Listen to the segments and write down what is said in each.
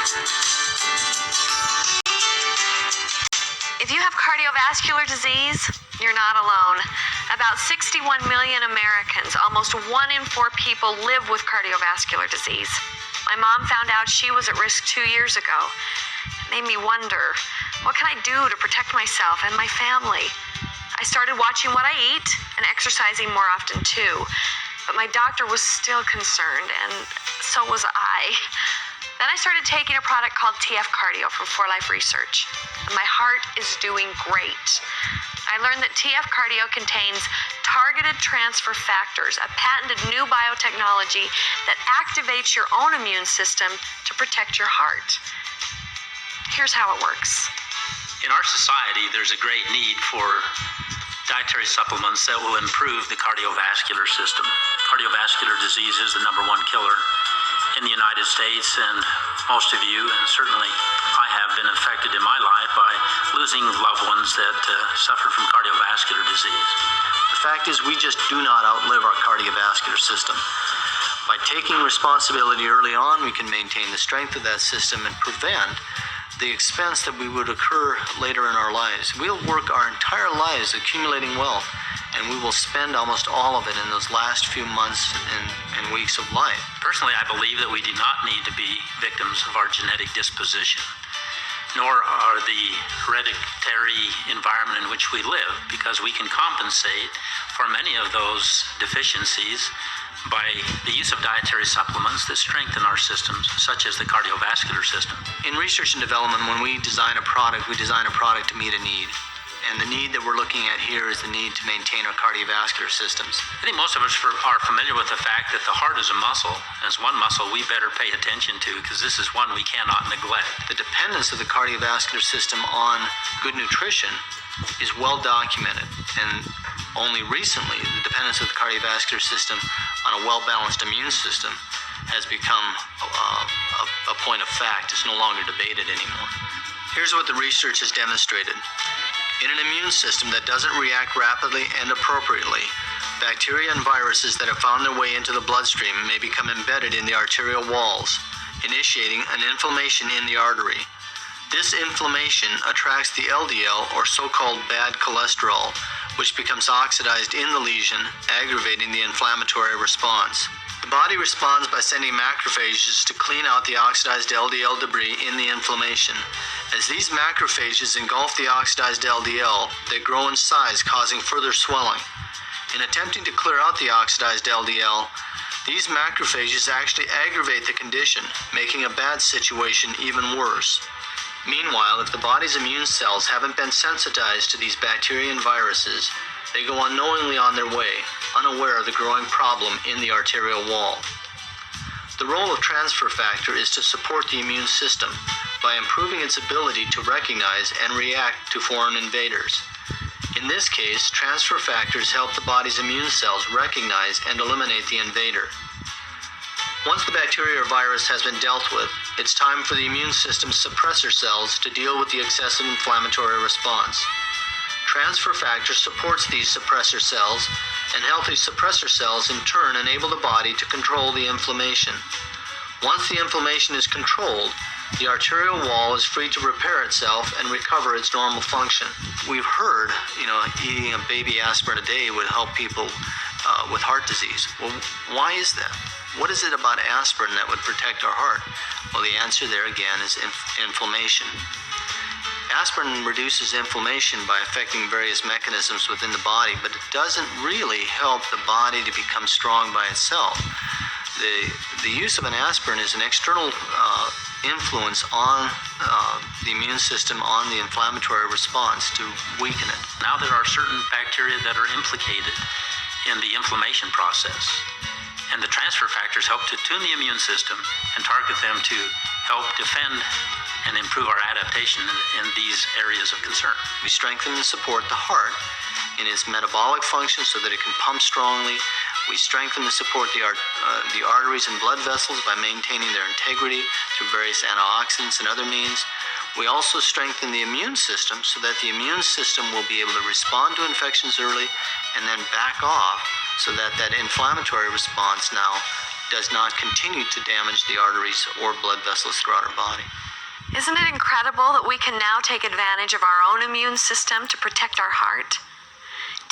If you have cardiovascular disease, you're not alone. About 61 million Americans, almost 1 in 4 people, live with cardiovascular disease. My mom found out she was at risk 2 years ago. It made me wonder, what can I do to protect myself and my family? I started watching what I eat and exercising more often too. But my doctor was still concerned, and so was I. Then I started taking a product called TF Cardio from 4Life Research, and my heart is doing great. I learned that TF Cardio contains targeted transfer factors, a patented new biotechnology that activates your own immune system to protect your heart. Here's how it works. In our society, there's a great need for dietary supplements that will improve the cardiovascular system. Cardiovascular disease is the #1 killer in the United States, and most of you, and certainly I have been affected in my life by losing loved ones that suffer from cardiovascular disease. The fact is, we just do not outlive our cardiovascular system. By taking responsibility early on, we can maintain the strength of that system and prevent the expense that we would occur later in our lives. We'll work our entire lives accumulating wealth, and we will spend almost all of it in those last few months and weeks of life. Personally, I believe that we do not need to be victims of our genetic disposition, nor are the hereditary environment in which we live, because we can compensate for many of those deficiencies by the use of dietary supplements that strengthen our systems, such as the cardiovascular system. In research and development, when we design a product to meet a need. And the need that we're looking at here is the need to maintain our cardiovascular systems. I think most of us are familiar with the fact that the heart is a muscle. As one muscle we better pay attention to, because this is one we cannot neglect. The dependence of the cardiovascular system on good nutrition is well documented, and only recently the dependence of the cardiovascular system on a well-balanced immune system has become a point of fact. It's no longer debated anymore. Here's what the research has demonstrated. In an immune system that doesn't react rapidly and appropriately, bacteria and viruses that have found their way into the bloodstream may become embedded in the arterial walls, initiating an inflammation in the artery. This inflammation attracts the LDL, or so-called bad cholesterol, which becomes oxidized in the lesion, aggravating the inflammatory response. The body responds by sending macrophages to clean out the oxidized LDL debris in the inflammation. As these macrophages engulf the oxidized LDL, they grow in size, causing further swelling. In attempting to clear out the oxidized LDL, these macrophages actually aggravate the condition, making a bad situation even worse. Meanwhile, if the body's immune cells haven't been sensitized to these bacteria and viruses, they go unknowingly on their way, unaware of the growing problem in the arterial wall. The role of transfer factor is to support the immune system by improving its ability to recognize and react to foreign invaders. In this case, transfer factors help the body's immune cells recognize and eliminate the invader. Once the bacteria or virus has been dealt with, it's time for the immune system's suppressor cells to deal with the excessive inflammatory response. Transfer factor supports these suppressor cells, and healthy suppressor cells in turn enable the body to control the inflammation. Once the inflammation is controlled, the arterial wall is free to repair itself and recover its normal function. We've heard, eating a baby aspirin a day would help people with heart disease. Well, why is that? What is it about aspirin that would protect our heart? Well, the answer there again is inflammation. Aspirin reduces inflammation by affecting various mechanisms within the body, but it doesn't really help the body to become strong by itself. The use of an aspirin is an external influence on the immune system, on the inflammatory response to weaken it. Now there are certain bacteria that are implicated in the inflammation process, and the transfer factors help to tune the immune system and target them to help defend and improve our adaptation in these areas of concern. We strengthen and support the heart in its metabolic function so that it can pump strongly. We strengthen and support the arteries and blood vessels by maintaining their integrity through various antioxidants and other means. We also strengthen the immune system so that the immune system will be able to respond to infections early and then back off, so that inflammatory response now does not continue to damage the arteries or blood vessels throughout our body. Isn't it incredible that we can now take advantage of our own immune system to protect our heart?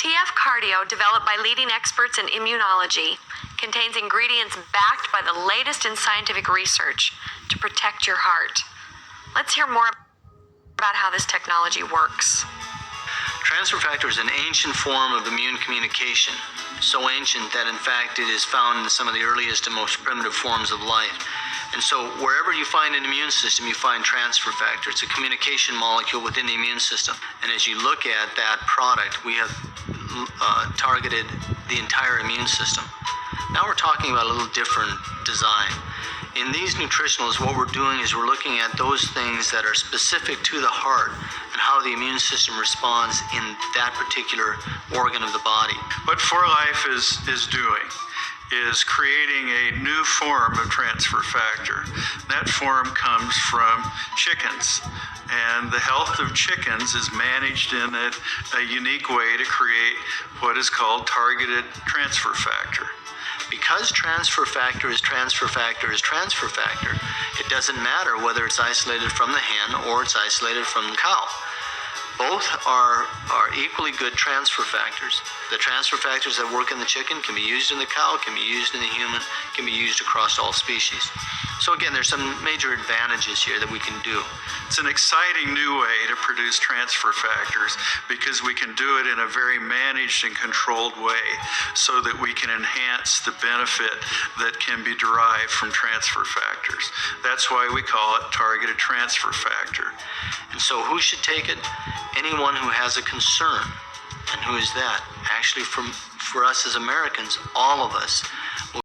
TF Cardio, developed by leading experts in immunology, contains ingredients backed by the latest in scientific research to protect your heart. Let's hear more about how this technology works. Transfer factor is an ancient form of immune communication, so ancient that in fact it is found in some of the earliest and most primitive forms of life. And so wherever you find an immune system, you find transfer factor. It's a communication molecule within the immune system. And as you look at that product, we have targeted the entire immune system. Now we're talking about a little different design. In these nutritionals, what we're doing is we're looking at those things that are specific to the heart and how the immune system responds in that particular organ of the body. What 4Life is doing is creating a new form of transfer factor. That form comes from chickens, and the health of chickens is managed in a unique way to create what is called targeted transfer factor. Because transfer factor is transfer factor is transfer factor, it doesn't matter whether it's isolated from the hen or it's isolated from the cow. Both are equally good transfer factors. The transfer factors that work in the chicken can be used in the cow, can be used in the human, can be used across all species. So again, there's some major advantages here that we can do. It's an exciting new way to produce transfer factors because we can do it in a very managed and controlled way so that we can enhance the benefit that can be derived from transfer factors. That's why we call it targeted transfer factor. And so who should take it? Anyone who has a concern. And who is that? Actually, for us as Americans, all of us